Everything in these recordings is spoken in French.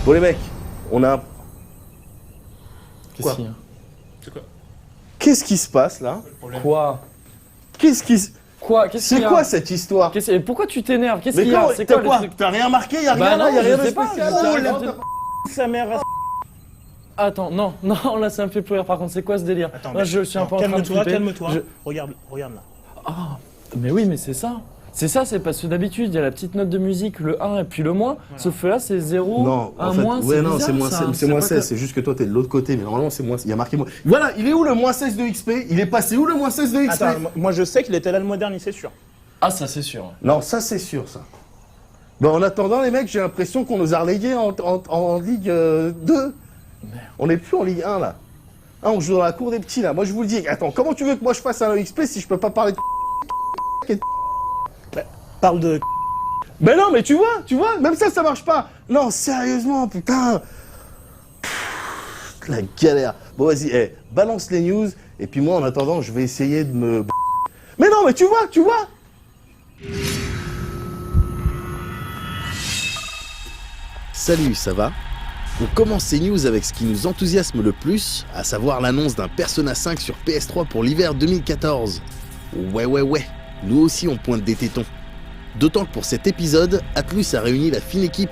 Bon les mecs, on a un... Qu'est-ce qu'il y a? C'est quoi? Qu'est-ce qui se passe là? Quoi? Qu'est-ce qui se... Quoi? Qu'est-ce qu'il y C'est a? quoi cette histoire? Pourquoi tu t'énerves? Qu'est-ce Mais qu'il y a? comment? C'est T'as quoi le quoi? truc? T'as rien marqué? Y'a Bah rien là? non, Y'a rien je de sais pas, spécial? je Oh, sais la pas. putain, sa mère. Attends, non, là ça me fait plus rire. Par contre, c'est quoi ce délire? Attends, Là, je suis un peu en train de calme-toi, flipper. calme-toi. Je- Regarde là. Ah, mais oui, mais c'est ça. C'est parce que d'habitude, il y a la petite note de musique, le 1 et puis le moins. Voilà. Sauf que là, c'est 0, Non, 1 en fait, moins, ouais, c'est non, bizarre, c'est moins, ça. c'est moins pas 16, que- c'est juste que toi t'es de l'autre côté, mais normalement c'est moins, il y a marqué moins. Voilà, il est où le moins 16 de XP? Il est passé où le moins 16 de XP? Attends, moi je sais qu'il était là le mois dernier, c'est sûr. Ah, ça c'est sûr. Non, ça c'est sûr, ça. Bon, en attendant, les mecs, j'ai l'impression qu'on nous a relégués en Ligue 2. Merde. On n'est plus en Ligue 1, là. Hein, on joue dans la cour des petits, là. Moi, je vous le dis. Attends, comment tu veux que moi je fasse un XP si je peux pas parler de... Parle de... Ben non, mais tu vois, même ça marche pas. Non, sérieusement, putain. Pff, la galère. Bon, vas-y, balance les news, et puis moi, en attendant, je vais essayer de me... Mais non, mais tu vois. Salut, ça va? On commence ces news avec ce qui nous enthousiasme le plus, à savoir l'annonce d'un Persona 5 sur PS3 pour l'hiver 2014. Ouais, nous aussi on pointe des tétons. D'autant que pour cet épisode, Atlus a réuni la fine équipe,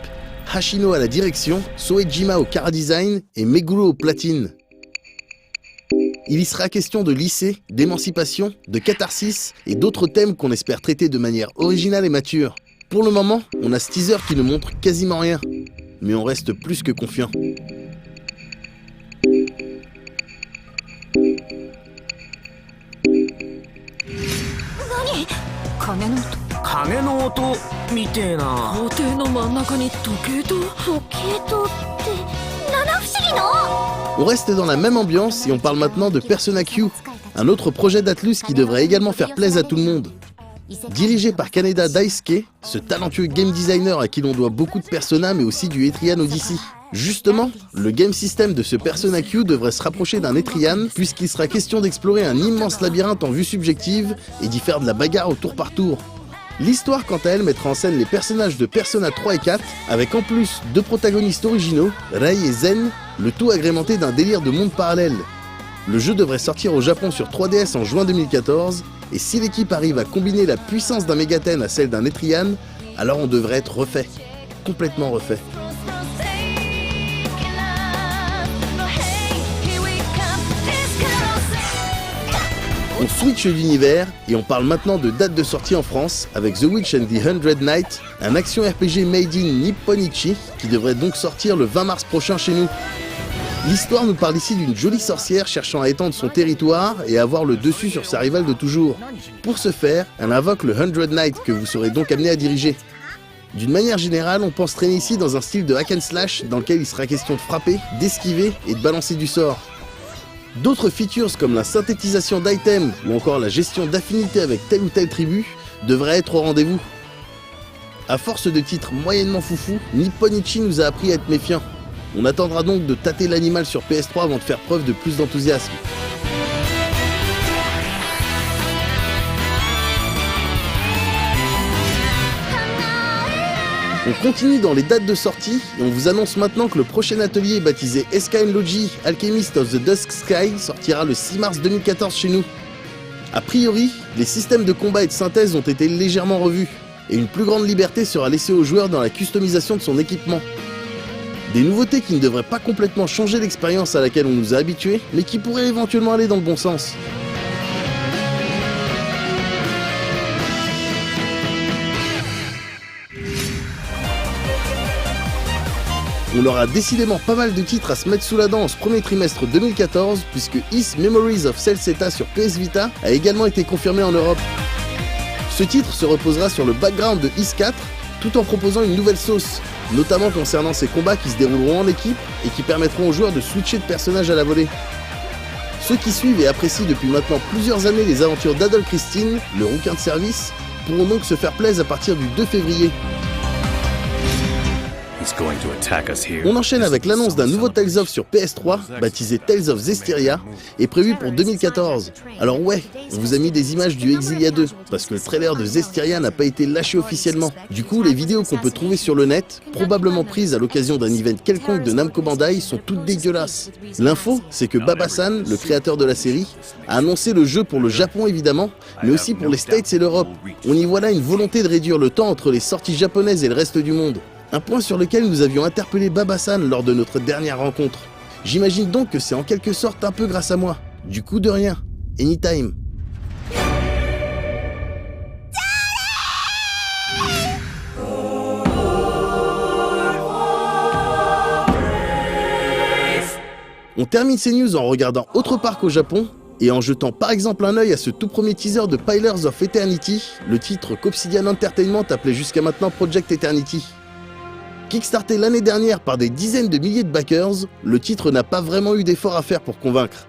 Hashino à la direction, Soejima au chara design et Meguro au platine. Il y sera question de lycée, d'émancipation, de catharsis et d'autres thèmes qu'on espère traiter de manière originale et mature. Pour le moment, on a ce teaser qui ne montre quasiment rien, mais on reste plus que confiant. On reste dans la même ambiance et on parle maintenant de Persona Q, un autre projet d'Atlus qui devrait également faire plaisir à tout le monde. Dirigé par Kaneda Daisuke, ce talentueux game designer à qui l'on doit beaucoup de Persona mais aussi du Etrian Odyssey. Justement, le game system de ce Persona Q devrait se rapprocher d'un Etrian puisqu'il sera question d'explorer un immense labyrinthe en vue subjective et d'y faire de la bagarre au tour par tour. L'histoire quant à elle mettra en scène les personnages de Persona 3 et 4 avec en plus deux protagonistes originaux, Rei et Zen, le tout agrémenté d'un délire de monde parallèle. Le jeu devrait sortir au Japon sur 3DS en juin 2014 et si l'équipe arrive à combiner la puissance d'un Megaten à celle d'un Etrian, alors on devrait être refait, complètement refait. On switch l'univers et on parle maintenant de date de sortie en France avec The Witch and the Hundred Knights, un action RPG made in Nipponichi qui devrait donc sortir le 20 mars prochain chez nous. L'histoire nous parle ici d'une jolie sorcière cherchant à étendre son territoire et à avoir le dessus sur sa rivale de toujours. Pour ce faire, elle invoque le Hundred Knight que vous serez donc amené à diriger. D'une manière générale, on pense traîner ici dans un style de hack and slash dans lequel il sera question de frapper, d'esquiver et de balancer du sort. D'autres features comme la synthétisation d'items ou encore la gestion d'affinités avec telle ou telle tribu devraient être au rendez-vous. À force de titres moyennement foufou, Nipponichi nous a appris à être méfiants. On attendra donc de tâter l'animal sur PS3 avant de faire preuve de plus d'enthousiasme. On continue dans les dates de sortie et on vous annonce maintenant que le prochain atelier baptisé SKN Logi Alchemist of the Dusk Sky sortira le 6 mars 2014 chez nous. A priori, les systèmes de combat et de synthèse ont été légèrement revus et une plus grande liberté sera laissée au joueur dans la customisation de son équipement. Des nouveautés qui ne devraient pas complètement changer l'expérience à laquelle on nous a habitués, mais qui pourraient éventuellement aller dans le bon sens. On aura décidément pas mal de titres à se mettre sous la dent en ce premier trimestre 2014, puisque Is Memories of Celceta sur PS Vita a également été confirmé en Europe. Ce titre se reposera sur le background de Is 4, tout en proposant une nouvelle sauce, notamment concernant ces combats qui se dérouleront en équipe et qui permettront aux joueurs de switcher de personnages à la volée. Ceux qui suivent et apprécient depuis maintenant plusieurs années les aventures d'Adol Christine, le rouquin de service, pourront donc se faire plaisir à partir du 2 février. On enchaîne avec l'annonce d'un nouveau Tales of sur PS3, baptisé Tales of Zestiria, et prévu pour 2014. Alors ouais, on vous a mis des images du Exilia 2, parce que le trailer de Zestiria n'a pas été lâché officiellement. Du coup, les vidéos qu'on peut trouver sur le net, probablement prises à l'occasion d'un event quelconque de Namco Bandai, sont toutes dégueulasses. L'info, c'est que Baba-san, le créateur de la série, a annoncé le jeu pour le Japon évidemment, mais aussi pour les States et l'Europe. On y voit là une volonté de réduire le temps entre les sorties japonaises et le reste du monde. Un point sur lequel nous avions interpellé Baba-san lors de notre dernière rencontre. J'imagine donc que c'est en quelque sorte un peu grâce à moi. Du coup de rien. Anytime. On termine ces news en regardant autre part qu'au Japon, et en jetant par exemple un œil à ce tout premier teaser de Pillars of Eternity, le titre qu'Obsidian Entertainment appelait jusqu'à maintenant Project Eternity. Kickstarté l'année dernière par des dizaines de milliers de backers, le titre n'a pas vraiment eu d'effort à faire pour convaincre.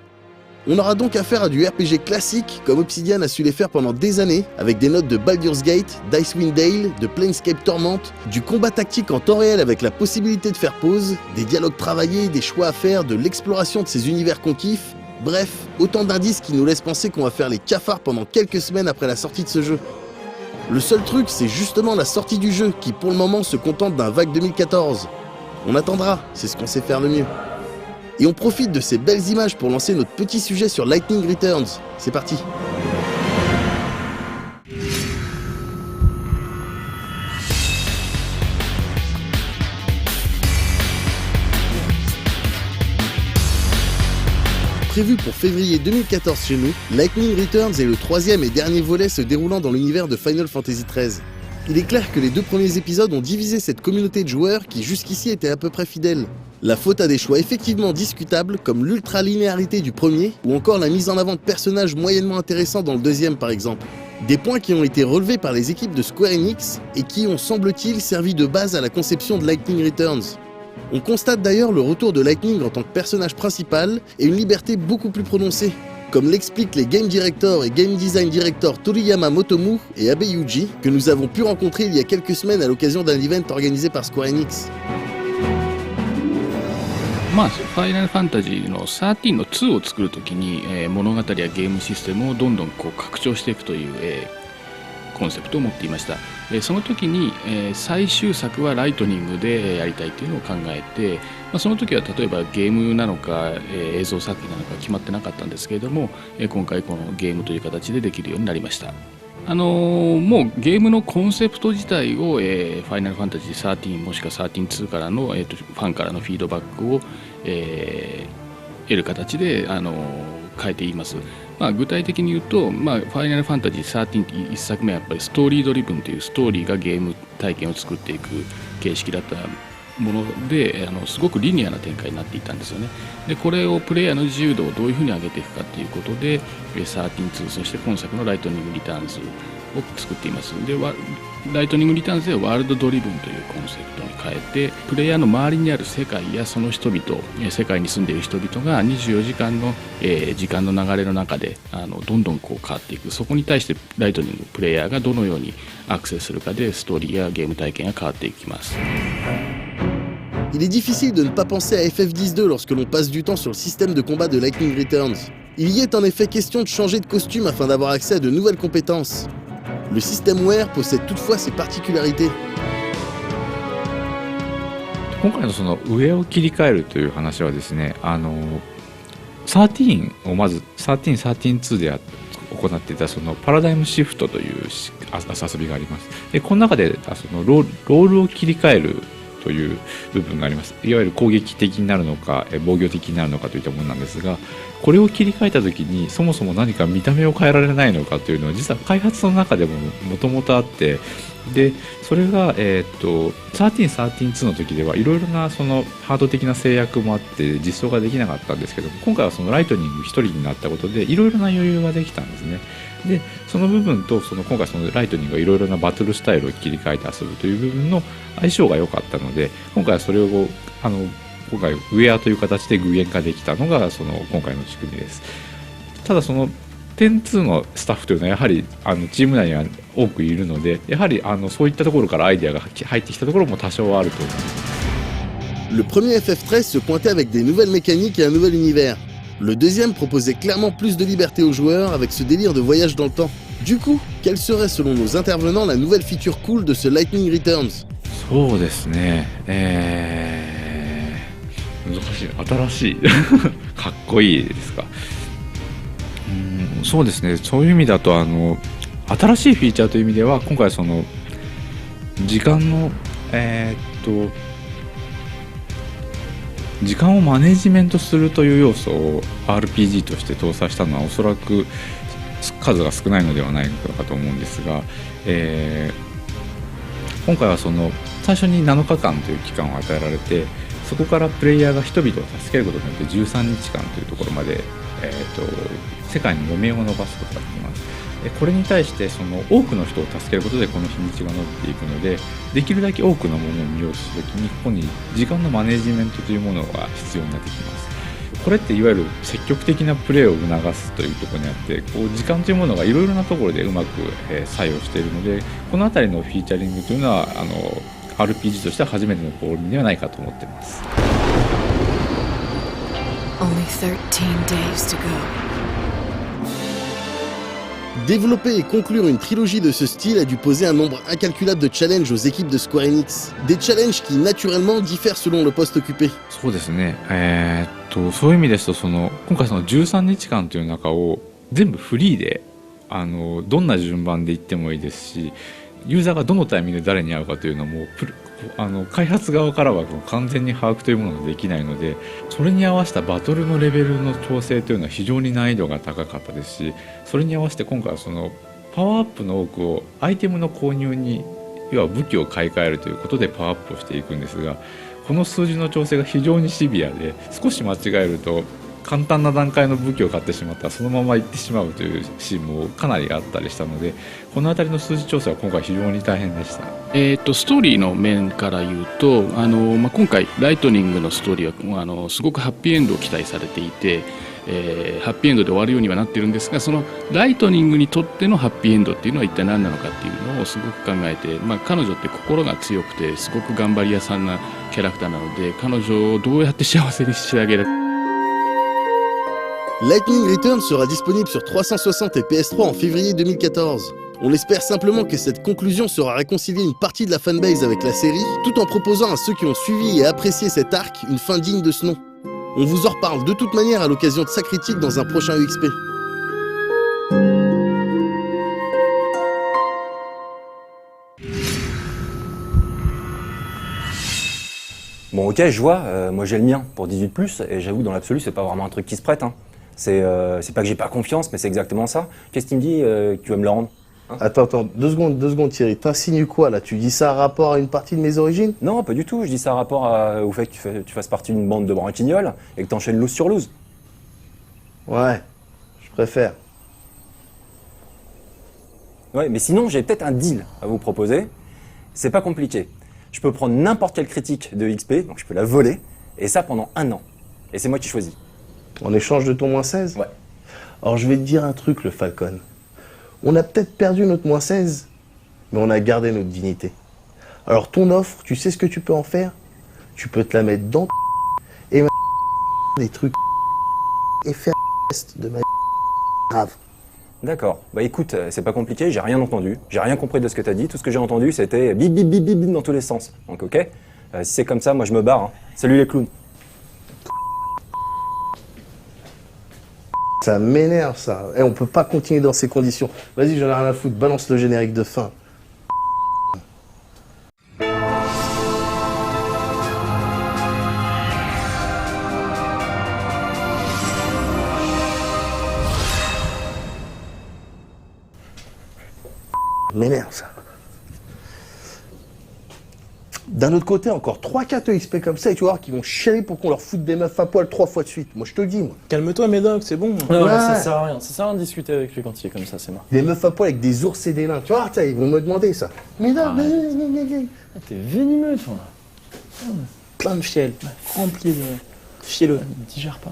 On aura donc affaire à du RPG classique comme Obsidian a su les faire pendant des années, avec des notes de Baldur's Gate, d'Icewind Dale, de Planescape Torment, du combat tactique en temps réel avec la possibilité de faire pause, des dialogues travaillés, des choix à faire, de l'exploration de ces univers qu'on kiffe. Bref, autant d'indices qui nous laissent penser qu'on va faire les cafards pendant quelques semaines après la sortie de ce jeu. Le seul truc, c'est justement la sortie du jeu qui pour le moment se contente d'un vague 2014. On attendra, c'est ce qu'on sait faire le mieux. Et on profite de ces belles images pour lancer notre petit sujet sur Lightning Returns. C'est parti. Prévu pour février 2014 chez nous, Lightning Returns est le troisième et dernier volet se déroulant dans l'univers de Final Fantasy XIII. Il est clair que les deux premiers épisodes ont divisé cette communauté de joueurs qui jusqu'ici était à peu près fidèle. La faute à des choix effectivement discutables comme l'ultra-linéarité du premier ou encore la mise en avant de personnages moyennement intéressants dans le deuxième par exemple. Des points qui ont été relevés par les équipes de Square Enix et qui ont semble-t-il servi de base à la conception de Lightning Returns. On constate d'ailleurs le retour de Lightning en tant que personnage principal et une liberté beaucoup plus prononcée, comme l'expliquent les Game Director et Game Design Director Toriyama Motomu et Abe Yuji, que nous avons pu rencontrer il y a quelques semaines à l'occasion d'un event organisé par Square Enix. まあ、ファイナルファンタジーの13の2を作るときに、物語やゲームシステムをどんどんこう拡張していくという、コンセプトを持っていました。その時に、最終作はライトニングでやりたいというのを考えて、その時は例えばゲームなのか、映像作品なのか決まってなかったんですけれども、今回このゲームという形でできるようになりました。もうゲームのコンセプト自体を、ファイナルファンタジー13もしくは13-2からの、ファンからのフィードバックを、得る形で変えています。具体的に言うと、ファイナルファンタジー13って1作目はやっぱりストーリードリブンというストーリーがゲーム体験を作っていく形式だったもので、すごくリニアな展開になっていたんですよね。でこれをプレイヤーの自由度をどういうふうに上げていくかということで13-2そして今作のライトニングリターンズを作っています。でライトニングリターンズではワールドドリブンというコンセプトに変えてプレイヤーの周りにある世界やその人々世界に住んでいる人々が24時間の、時間の流れの中でどんどんこう変わっていく。そこに対してライトニングプレイヤーがどのようにアクセスするかでストーリーやゲーム体験が変わっていきます。Il est difficile de ne pas penser à FF10-2 lorsque l'on passe du temps sur le système de combat de Lightning Returns. Il y est en effet question de changer de costume afin d'avoir accès à de nouvelles compétences. Le système Wear possède toutefois ses particularités. 今回のその上を切り替えるという話はですね、13をまず13-2で行っていたそのパラダイムシフトという遊びがあります。でこの中でそのロールを切り替えるという部分があります。いわゆる攻撃的になるのか防御的になるのかといったものなんですが、これを切り替えた時にそもそも何か見た目を変えられないのかというのは実は開発の中でももともとあって、でそれが、13-2の時ではいろいろなそのハード的な制約もあって実装ができなかったんですけども、今回はそのライトニング1人になったことでいろいろな余裕ができたんですね。でその部分と今回そのライトニングがいろいろなバトルスタイルを切り替えて遊ぶという部分の相性が良かったので、今回はそれを今回ウェアという形で具現化できたのがその今回の仕組みです。ただその10-2のスタッフというのはやはりチーム内には多くいるので、やはりそういったところからアイデアが入ってきたところも多少はあると思います。Le premier FF13 se pointait avec des nouvelles mécaniques et un nouvel univers. Le deuxième proposait clairement plus de liberté aux joueurs avec ce délire de voyage dans le temps. Du coup, quelle serait selon nos intervenants la nouvelle feature cool de ce Lightning Returns? そうですね。難しい。新しい。かっこいいですか。そうですね。そういう意味だと新しいフィーチャーという意味では今回その時間の時間をマネジメントするという要素を RPG として搭載したのはおそらく数が少ないのではないのかと思うんですが、今回はその最初に7日間という期間を与えられて、そこからプレイヤーが人々を助けることによって13日間というところまで、世界の余命を伸ばすことができます。これに対してその多くの人を助けることでこの日にちが伸びていくので、できるだけ多くのものを見ようとするときにここに時間のマネジメントというものが必要になってきます。これっていわゆる積極的なプレーを促すというところにあって、こう時間というものがいろいろなところでうまく、作用しているので、このあたりのフィーチャリングというのはRPG としては初めての試みではないかと思っています。Only 13 days to go. Développer et conclure une trilogie de ce style a dû poser un nombre incalculable de challenges aux équipes de Square Enix. Des challenges qui, naturellement, diffèrent selon le poste occupé. そうですね。そういう意味ですと今回その13日間という中を全部フリーでどんな順番でいってもいいですし、ユーザーがどのタイミングで誰に会うかというのも開発側からは完全に把握というものができないので、それに合わせたバトルのレベルの調整というのは非常に難易度が高かったですし、それに合わせて今回はそのパワーアップの多くをアイテムの購入に、要は武器を買い替えるということでパワーアップをしていくんですが、この数字の調整が非常にシビアで、少し間違えると簡単な段階の武器を買ってしまったらそのまま行ってしまうというシーンもかなりあったりしたので、この辺りの数字調整は今回非常に大変でした。ストーリーの面から言うと今回ライトニングのストーリーはすごくハッピーエンドを期待されていて、ハッピーエンドで終わるようにはなってるんですが、そのライトニングにとってのハッピーエンドっていうのは一体何なのかっていうのをすごく考えて、彼女って心が強くてすごく頑張り屋さんなキャラクターなので、彼女をどうやって幸せにしてあげる。Lightning Returns sera disponible sur 360 et PS3 en février 2014. On espère simplement que cette conclusion saura réconcilier une partie de la fanbase avec la série, tout en proposant à ceux qui ont suivi et apprécié cet arc une fin digne de ce nom. On vous en reparle de toute manière à l'occasion de sa critique dans un prochain UXP. Bon ok, je vois, moi j'ai le mien pour 18+, et j'avoue dans l'absolu c'est pas vraiment un truc qui se prête. Hein. C'est pas que j'ai pas confiance, mais c'est exactement ça. Qu'est-ce qu'il me dit que tu vas me le rendre? Attends, 2 secondes Thierry, t'insinues quoi là? Tu dis ça à rapport à une partie de mes origines? Non, pas du tout, je dis ça à rapport au fait que tu fasses partie d'une bande de branquignoles et que t'enchaînes loose sur loose. Ouais, je préfère. Ouais, mais sinon j'ai peut-être un deal à vous proposer. C'est pas compliqué. Je peux prendre n'importe quelle critique de XP, donc je peux la voler, et ça pendant 1 an. Et c'est moi qui choisis. En échange de ton moins 16? Ouais. Alors je vais te dire un truc, le Falcon. On a peut-être perdu notre moins 16, mais on a gardé notre dignité. Alors ton offre, tu sais ce que tu peux en faire? Tu peux te la mettre dans et des trucs et faire de ma grave. D'accord. Bah écoute, c'est pas compliqué, j'ai rien entendu, j'ai rien compris de ce que t'as dit. Tout ce que j'ai entendu, c'était bip bip bip bip bip dans tous les sens. Donc ok, si c'est comme ça, moi je me barre. Hein. Salut les clowns. Ça m'énerve ça. On peut pas continuer dans ces conditions. Vas-y, j'en ai rien à foutre, balance le générique de fin. M'énerve ça. D'un autre côté, encore 3-4 EXP comme ça, et tu vas voir qu'ils vont chialer pour qu'on leur foute des meufs à poil 3 fois de suite. Moi, je te le dis, moi. Calme-toi, Médoc, c'est bon. Ouais. Ça sert à rien. Ça sert à rien de discuter avec lui quand il est comme ça, c'est marrant. Des meufs à poil avec des ours et des nains. Tu vois, ils vont me demander ça. Mais non, T'es venimeux, toi. plein de fiel, rempli de fielleux. Digère pas.